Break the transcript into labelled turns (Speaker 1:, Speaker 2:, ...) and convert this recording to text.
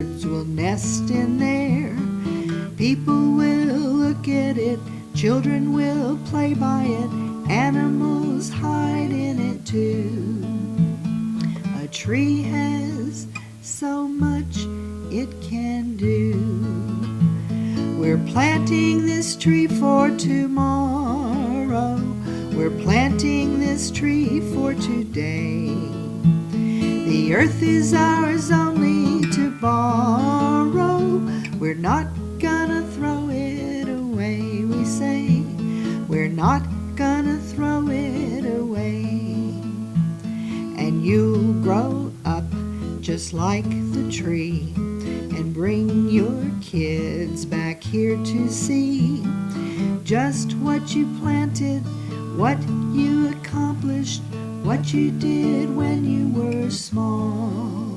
Speaker 1: Birds will nest in there. People will look at it. Children will play by it. Animals hide in it too. A tree has so much it can do. We're planting this tree for tomorrow. We're planting this tree for today. The earth is ours only to borrow. We're not gonna throw it away, we say. We're not gonna throw it away. And you'll grow up just like the tree and bring your kids back here to see just what you planted, what you accomplished, what you did when you were small.